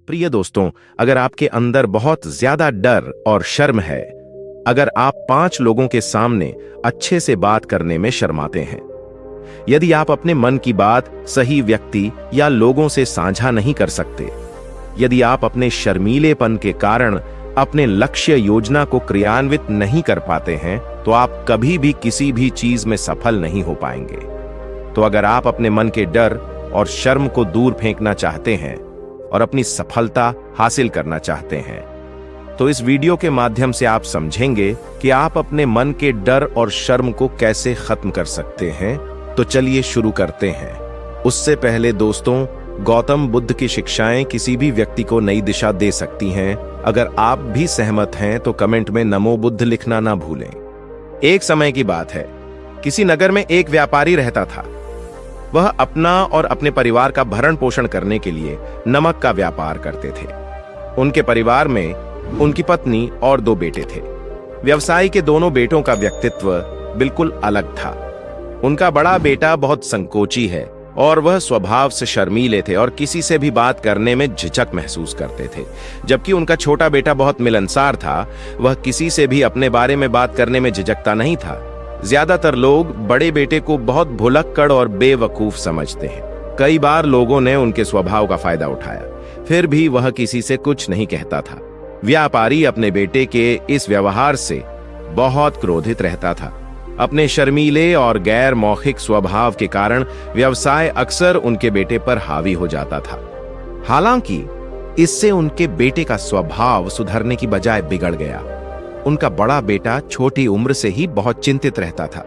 प्रिय दोस्तों, अगर आपके अंदर बहुत ज्यादा डर और शर्म है, अगर आप 5 लोगों के सामने अच्छे से बात करने में शर्माते हैं, यदि आप अपने मन की बात सही व्यक्ति या लोगों से साझा नहीं कर सकते, यदि आप अपने शर्मीलेपन के कारण अपने लक्ष्य योजना को क्रियान्वित नहीं कर पाते हैं, तो आप कभी भी किसी भी चीज में सफल नहीं हो पाएंगे। तो अगर आप अपने मन के डर और शर्म को दूर फेंकना चाहते हैं और अपनी सफलता हासिल करना चाहते हैं, तो इस वीडियो के माध्यम से आप समझेंगे कि आप अपने मन के डर और शर्म को कैसे खत्म कर सकते हैं। तो चलिए शुरू करते हैं। उससे पहले दोस्तों, गौतम बुद्ध की शिक्षाएं किसी भी व्यक्ति को नई दिशा दे सकती हैं। अगर आप भी सहमत हैं तो कमेंट में नमो बुद्ध लिखना ना भूलें। एक समय की बात है, किसी नगर में एक व्यापारी रहता था। वह अपना और अपने परिवार का भरण पोषण करने के लिए नमक का व्यापार करते थे। उनके परिवार में उनकी पत्नी और 2 बेटे थे। व्यवसायी के दोनों बेटों का व्यक्तित्व बिल्कुल अलग था। उनका बड़ा बेटा बहुत संकोची है और वह स्वभाव से शर्मीले थे और किसी से भी बात करने में झिझक महसूस करते थे, जबकि उनका छोटा बेटा बहुत मिलनसार था। वह किसी से भी अपने बारे में बात करने में झिझकता नहीं था। ज्यादातर लोग बड़े बेटे को बहुत भुलक्कड़ और बेवकूफ समझते हैं। कई बार लोगों ने उनके स्वभाव का फायदा उठाया, फिर भी वह किसी से कुछ नहीं कहता था। व्यापारी अपने बेटे के इस व्यवहार से बहुत क्रोधित रहता था। अपने शर्मीले और गैर मौखिक स्वभाव के कारण व्यवसाय अक्सर उनके बेटे पर हावी हो जाता था। हालांकि इससे उनके बेटे का स्वभाव सुधरने की बजाय बिगड़ गया। उनका बड़ा बेटा छोटी उम्र से ही बहुत चिंतित रहता था।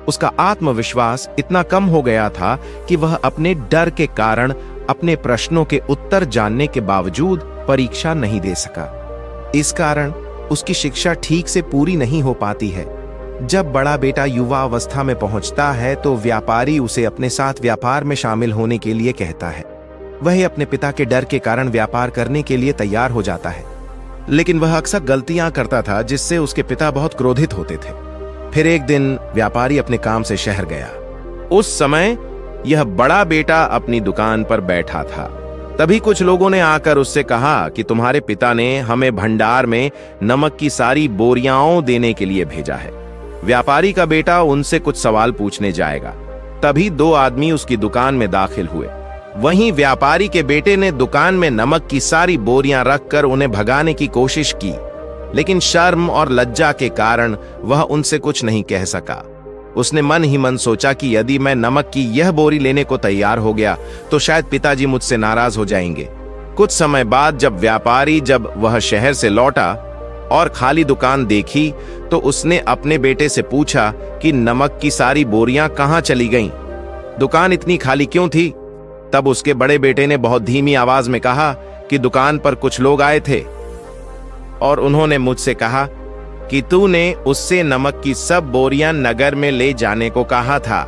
उसका आत्मविश्वास इतना कम हो गया था कि वह अपने डर के कारण अपने प्रश्नों के उत्तर जानने के बावजूद परीक्षा नहीं दे सका। इस कारण उसकी शिक्षा ठीक से पूरी नहीं हो पाती है। जब बड़ा बेटा युवा अवस्था में पहुंचता है तो व्यापारी उसे अपने साथ व्यापार में शामिल होने के लिए कहता है। वह अपने पिता के डर के कारण व्यापार करने के लिए तैयार हो जाता है, लेकिन वह अक्सर गलतियां करता था जिससे उसके पिता बहुत क्रोधित होते थे। फिर एक दिन व्यापारी अपने काम से शहर गया। उस समय यह बड़ा बेटा अपनी दुकान पर बैठा था। तभी कुछ लोगों ने आकर उससे कहा कि तुम्हारे पिता ने हमें भंडार में नमक की सारी बोरियां देने के लिए भेजा है। व्यापारी का बेटा उनसे कुछ सवाल पूछने जाएगा। तभी 2 आदमी उसकी दुकान में दाखिल हुए। वहीं व्यापारी के बेटे ने दुकान में नमक की सारी बोरियां रखकर उन्हें भगाने की कोशिश की, लेकिन शर्म और लज्जा के कारण वह उनसे कुछ नहीं कह सका। उसने मन ही मन सोचा कि यदि मैं नमक की यह बोरी लेने को तैयार हो गया तो शायद पिताजी मुझसे नाराज हो जाएंगे। कुछ समय बाद जब वह शहर से लौटा और खाली दुकान देखी तो उसने अपने बेटे से पूछा कि नमक की सारी बोरियां कहां चली गईं? दुकान इतनी खाली क्यों थी? तब उसके बड़े बेटे ने बहुत धीमी आवाज में कहा कि दुकान पर कुछ लोग आए थे और उन्होंने मुझसे कहा कि तूने उससे नमक की सब बोरियां नगर में ले जाने को कहा था।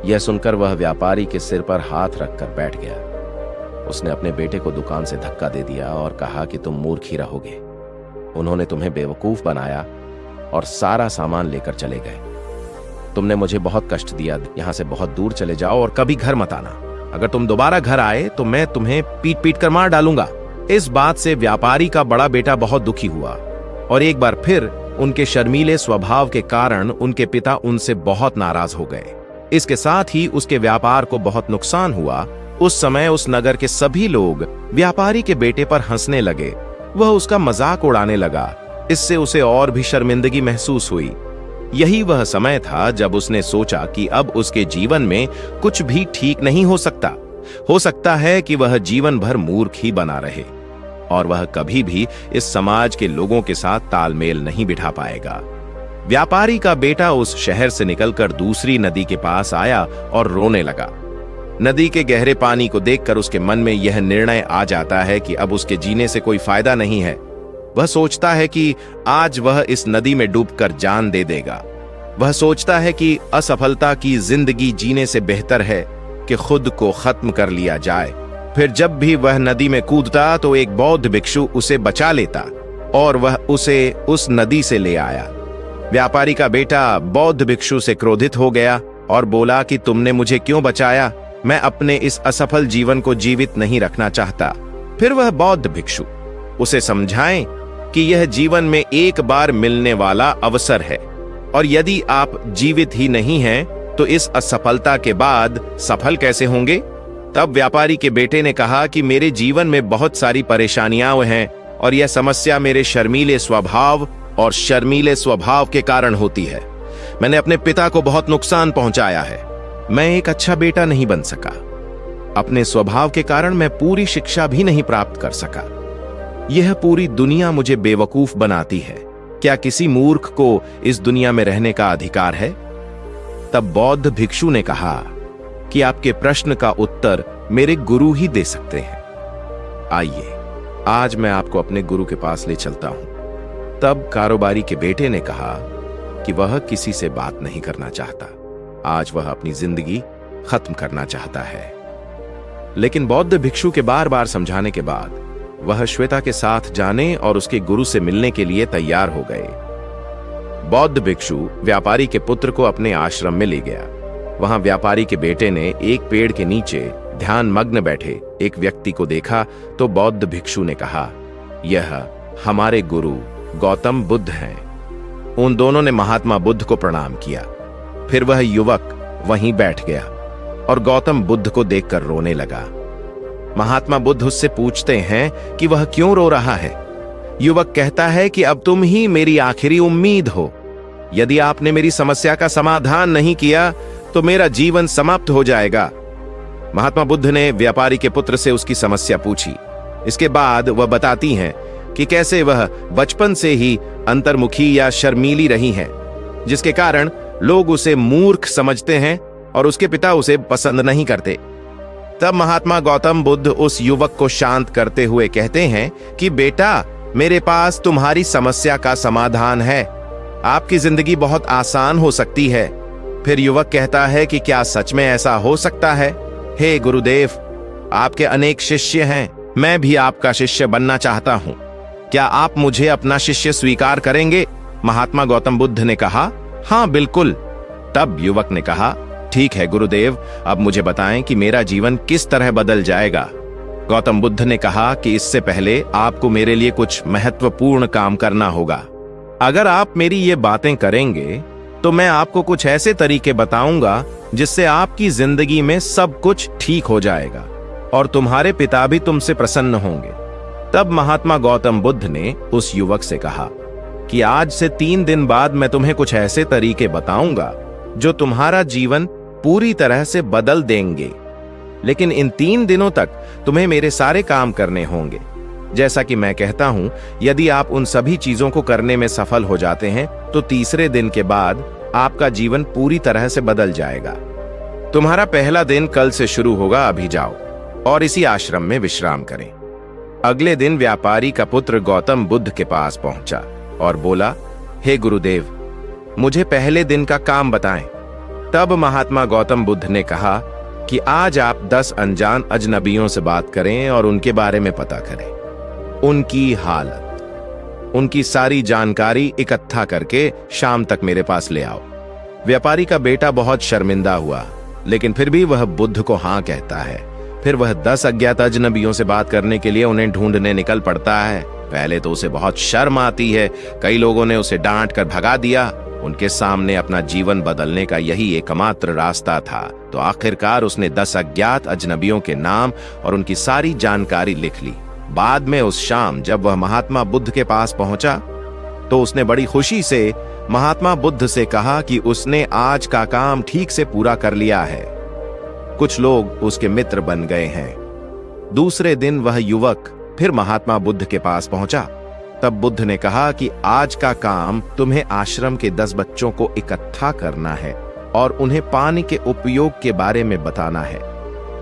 यह सुनकर वह व्यापारी के सिर पर हाथ रखकर बैठ गया। उसने अपने बेटे को दुकान से धक्का दे दिया और कहा कि तुम मूर्ख ही रहोगे। उन्होंने तुम्हें बेवकूफ बनाया और सारा सामान लेकर चले गए। तुमने मुझे बहुत कष्ट दिया। यहां से बहुत दूर चले जाओ और कभी घर मत आना। अगर तुम दोबारा घर आए तो मैं तुम्हें पीट पीट कर मार डालूंगा। इस बात से व्यापारी का बड़ा बेटा बहुत दुखी हुआ और एक बार फिर उनके शर्मीले स्वभाव के कारण उनके पिता उनसे बहुत नाराज हो गए। इसके साथ ही उसके व्यापार को बहुत नुकसान हुआ। उस समय उस नगर के सभी लोग व्यापारी के बेटे पर हंसने लगे। वह उसका मजाक उड़ाने लगा। इससे उसे और भी शर्मिंदगी महसूस हुई। यही वह समय था जब उसने सोचा कि अब उसके जीवन में कुछ भी ठीक नहीं हो सकता। हो सकता है कि वह जीवन भर मूर्ख ही बना रहे और वह कभी भी इस समाज के लोगों के साथ तालमेल नहीं बिठा पाएगा। व्यापारी का बेटा उस शहर से निकलकर दूसरी नदी के पास आया और रोने लगा। नदी के गहरे पानी को देखकर उसके मन में यह निर्णय आ जाता है कि अब उसके जीने से कोई फायदा नहीं है। वह सोचता है कि आज वह इस नदी में डूबकर जान दे देगा। वह सोचता है कि असफलता की जिंदगी जीने से बेहतर है कि खुद को खत्म कर लिया जाए। फिर जब भी वह नदी में कूदता तो एक बौद्ध भिक्षु उसे बचा लेता और वह उसे उस नदी से ले आया। व्यापारी का बेटा बौद्ध भिक्षु से क्रोधित हो गया और बोला कि तुमने मुझे क्यों बचाया? मैं अपने इस असफल जीवन को जीवित नहीं रखना चाहता। फिर वह बौद्ध भिक्षु उसे समझाएं कि यह जीवन में एक बार मिलने वाला अवसर है और यदि आप जीवित ही नहीं हैं तो इस असफलता के बाद सफल कैसे होंगे। तब व्यापारी के बेटे ने कहा कि मेरे जीवन में बहुत सारी परेशानियां हैं और यह समस्या मेरे शर्मीले स्वभाव और शर्मीले स्वभाव के कारण होती है। मैंने अपने पिता को बहुत नुकसान पहुंचाया है। मैं एक अच्छा बेटा नहीं बन सका। अपने स्वभाव के कारण मैं पूरी शिक्षा भी नहीं प्राप्त कर सका। यह पूरी दुनिया मुझे बेवकूफ बनाती है। क्या किसी मूर्ख को इस दुनिया में रहने का अधिकार है? तब बौद्ध भिक्षु ने कहा कि आपके प्रश्न का उत्तर मेरे गुरु ही दे सकते हैं। आइए आज मैं आपको अपने गुरु के पास ले चलता हूं। तब कारोबारी के बेटे ने कहा कि वह किसी से बात नहीं करना चाहता। आज वह अपनी जिंदगी खत्म करना चाहता है। लेकिन बौद्ध भिक्षु के बार बार समझाने के बाद वह श्वेता के साथ जाने और उसके गुरु से मिलने के लिए तैयार हो गए। बौद्ध भिक्षु व्यापारी के पुत्र को अपने आश्रम में ले गया। वहां व्यापारी के बेटे ने एक पेड़ के नीचे ध्यान मग्न बैठे एक व्यक्ति को देखा तो बौद्ध भिक्षु ने कहा, यह हमारे गुरु गौतम बुद्ध हैं। उन दोनों ने महात्मा बुद्ध को प्रणाम किया। फिर वह युवक वहीं बैठ गया और गौतम बुद्ध को देखकर रोने लगा। महात्मा बुद्ध उससे पूछते हैं कि वह क्यों रो रहा है। युवक कहता है कि अब तुम ही मेरी आखिरी उम्मीद हो। यदि आपने मेरी समस्या का समाधान नहीं किया तो मेरा जीवन समाप्त हो जाएगा। महात्मा बुद्ध ने व्यापारी के पुत्र से उसकी समस्या पूछी। इसके बाद वह बताती हैं कि कैसे वह बचपन से ही अंतर्मुखी या शर्मीली रही हैं, जिसके कारण लोग उसे मूर्ख समझते हैं और उसके पिता उसे पसंद नहीं करते। तब महात्मा गौतम बुद्ध उस युवक को शांत करते हुए कहते हैं कि बेटा, मेरे पास तुम्हारी समस्या का समाधान है। आपकी जिंदगी बहुत आसान हो सकती है। फिर युवक कहता है कि क्या सच में ऐसा हो सकता है? हे गुरुदेव, आपके अनेक शिष्य हैं। मैं भी आपका शिष्य बनना चाहता हूं। क्या आप मुझे अपना शिष्य स्वीकार करेंगे? महात्मा गौतम बुद्ध ने कहा, हाँ बिल्कुल। तब युवक ने कहा, ठीक है गुरुदेव, अब मुझे बताएं कि मेरा जीवन किस तरह बदल जाएगा। गौतम बुद्ध ने कहा कि इससे पहले आपको मेरे लिए कुछ महत्वपूर्ण काम करना होगा। अगर आप मेरी ये बातें करेंगे तो मैं आपको कुछ ऐसे तरीके बताऊंगा जिससे आपकी जिंदगी में सब कुछ ठीक हो जाएगा और तुम्हारे पिता भी तुमसे प्रसन्न होंगे। तब महात्मा गौतम बुद्ध ने उस युवक से कहा कि आज से 3 दिन बाद मैं तुम्हें कुछ ऐसे तरीके बताऊंगा जो तुम्हारा जीवन पूरी तरह से बदल देंगे। लेकिन इन 3 दिनों तक तुम्हें मेरे सारे काम करने होंगे। जैसा कि मैं कहता हूं, यदि आप उन सभी चीजों को करने में सफल हो जाते हैं तो तीसरे दिन के बाद आपका जीवन पूरी तरह से बदल जाएगा। तुम्हारा पहला दिन कल से शुरू होगा। अभी जाओ और इसी आश्रम में विश्राम करें। अगले दिन व्यापारी का पुत्र गौतम बुद्ध के पास पहुंचा और बोला, हे गुरुदेव, मुझे पहले दिन का काम बताएं। तब महात्मा गौतम बुद्ध ने कहा कि आज आप 10 अनजान अजनबियों से बात करें और उनके बारे में पता करें। उनकी हालत, उनकी सारी जानकारी इकट्ठा करके शाम तक मेरे पास ले आओ। व्यापारी का बेटा बहुत शर्मिंदा हुआ, लेकिन फिर भी वह बुद्ध को हाँ कहता है। फिर वह 10 अज्ञात अजनबियों से बात करने के लिए उन्हें ढूंढने निकल पड़ता है। पहले तो उसे बहुत शर्म आती है। कई लोगों ने उसे डांट कर भगा दिया। उनके सामने अपना जीवन बदलने का यही एकमात्र रास्ता था। तो आखिरकार उसने 10 अज्ञात अजनबियों के नाम और उनकी सारी जानकारी लिख ली। बाद में उस शाम जब वह महात्मा बुद्ध के पास पहुंचा तो उसने बड़ी खुशी से महात्मा बुद्ध से कहा कि उसने आज का काम ठीक से पूरा कर लिया है। कुछ लोग उसके मित्र बन गए हैं। दूसरे दिन वह युवक फिर महात्मा बुद्ध के पास पहुंचा। तब बुद्ध ने कहा कि आज का काम तुम्हें आश्रम के 10 बच्चों को इकट्ठा करना है और उन्हें पानी के उपयोग के बारे में बताना है।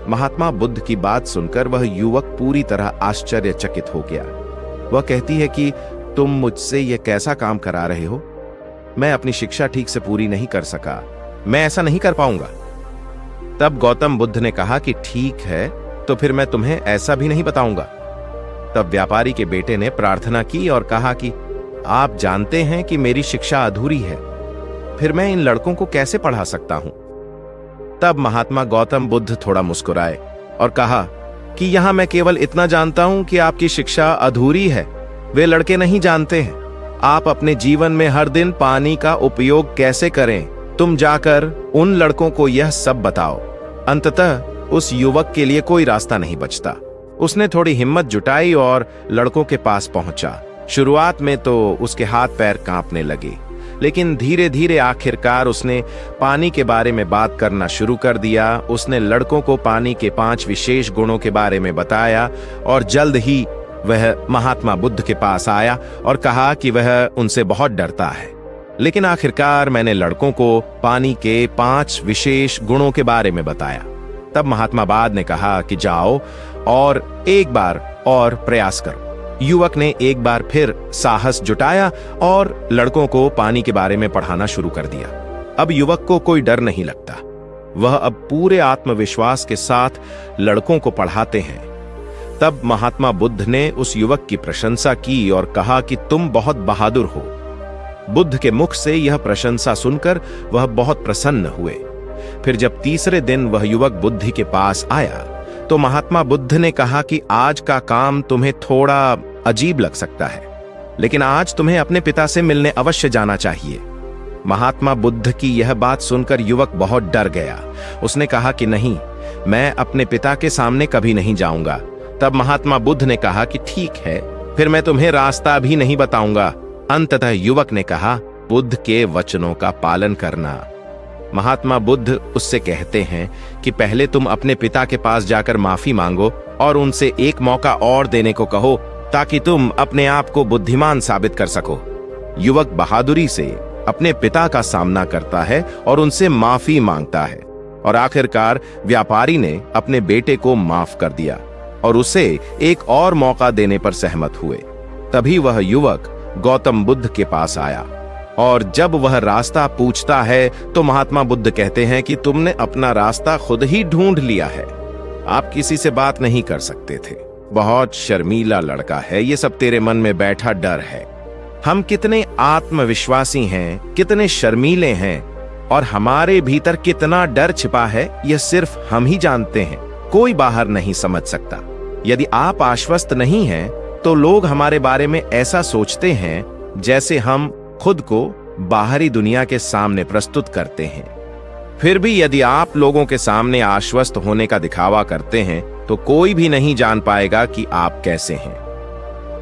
महात्मा बुद्ध की बात सुनकर वह युवक पूरी तरह आश्चर्यचकित हो गया। वह कहती है कि तुम मुझसे यह कैसा काम करा रहे हो? मैं अपनी शिक्षा ठीक से पूरी नहीं कर सका। मैं ऐसा नहीं कर पाऊंगा। तब गौतम बुद्ध ने कहा कि ठीक है, तो फिर मैं तुम्हें ऐसा भी नहीं बताऊंगा। तब व्यापारी के बेटे ने प्रार्थना की और कहा कि आप जानते हैं कि मेरी शिक्षा अधूरी है, फिर मैं इन लड़कों को कैसे पढ़ा सकता हूं? तब महात्मा गौतम बुद्ध थोड़ा मुस्कुराए और कहा, कि यहाँ मैं केवल इतना जानता हूँ कि आपकी शिक्षा अधूरी है। वे लड़के नहीं जानते हैं आप अपने जीवन में हर दिन पानी का उपयोग कैसे करें। तुम जाकर उन लड़कों को यह सब बताओ। अंततः उस युवक के लिए कोई रास्ता नहीं बचता। उसने थोड़ी हिम्मत जुटाई और लड़कों के पास पहुंचा। शुरुआत में तो उसके हाथ पैर कांपने लगे, लेकिन धीरे धीरे आखिरकार उसने पानी के बारे में बात करना शुरू कर दिया। उसने लड़कों को पानी के 5 विशेष गुणों के बारे में बताया और जल्द ही वह महात्मा बुद्ध के पास आया और कहा कि वह उनसे बहुत डरता है। लेकिन आखिरकार मैंने लड़कों को पानी के 5 विशेष गुणों के बारे में बताया। तब महात्मा बुद्ध ने कहा कि जाओ और एक बार और प्रयास करो। युवक ने एक बार फिर साहस जुटाया और लड़कों को पानी के बारे में पढ़ाना शुरू कर दिया। अब युवक को कोई डर नहीं लगता। वह अब पूरे आत्मविश्वास के साथ लड़कों को पढ़ाते हैं। तब महात्मा बुद्ध ने उस युवक की प्रशंसा की और कहा कि तुम बहुत बहादुर हो। बुद्ध के मुख से यह प्रशंसा सुनकर वह बहुत प्रसन्न हुए। फिर जब तीसरे दिन वह युवक बुद्ध के पास आया तो महात्मा बुद्ध ने कहा कि आज का काम तुम्हें थोड़ा अजीब लग सकता है, लेकिन आज तुम्हें अपने पिता से मिलने अवश्य जाना चाहिए। महात्मा बुद्ध की यह बात सुनकर युवक बहुत डर गया। उसने कहा कि नहीं, मैं अपने पिता के सामने कभी नहीं जाऊंगा। तब महात्मा बुद्ध ने कहा कि ठीक है, फिर मैं तुम्हें रास्ता भी नहीं बताऊंगा। अंततः युवक ने कहा, बुद्ध के वचनों का पालन करना। महात्मा बुद्ध उससे कहते हैं कि पहले तुम अपने पिता के पास जाकर माफी मांगो और उनसे एक मौका और देने को कहो ताकि तुम अपने आप को बुद्धिमान साबित कर सको। युवक बहादुरी से अपने पिता का सामना करता है और उनसे माफी मांगता है और आखिरकार व्यापारी ने अपने बेटे को माफ कर दिया और उसे एक और मौका देने पर सहमत हुए। तभी वह युवक गौतम बुद्ध के पास आया और जब वह रास्ता पूछता है तो महात्मा बुद्ध कहते हैं कि तुमने अपना रास्ता खुद ही ढूंढ लिया है। आप किसी से बात नहीं कर सकते थे। बहुत शर्मीला लड़का है, ये सब तेरे मन में बैठा डर है। हम कितने आत्मविश्वासी हैं, कितने शर्मीले हैं और हमारे भीतर कितना डर छिपा है, यह सिर्फ हम ही जानते हैं। कोई बाहर नहीं समझ सकता। यदि आप आश्वस्त नहीं हैं तो लोग हमारे बारे में ऐसा सोचते हैं जैसे हम खुद को बाहरी दुनिया के सामने प्रस्तुत करते हैं। फिर भी यदि आप लोगों के सामने आश्वस्त होने का दिखावा करते हैं तो कोई भी नहीं जान पाएगा कि आप कैसे हैं।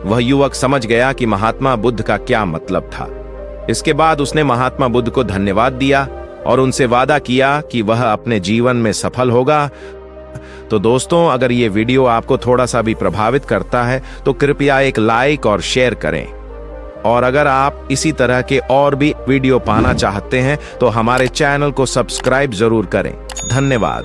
वह युवक समझ गया कि महात्मा बुद्ध का क्या मतलब था। इसके बाद उसने महात्मा बुद्ध को धन्यवाद दिया और उनसे वादा किया कि वह अपने जीवन में सफल होगा। तो दोस्तों, अगर ये वीडियो आपको थोड़ा सा भी प्रभावित करता है तो कृपया एक लाइक और शेयर करें। और अगर आप इसी तरह के और भी वीडियो पाना चाहते हैं तो हमारे चैनल को सब्सक्राइब जरूर करें। धन्यवाद।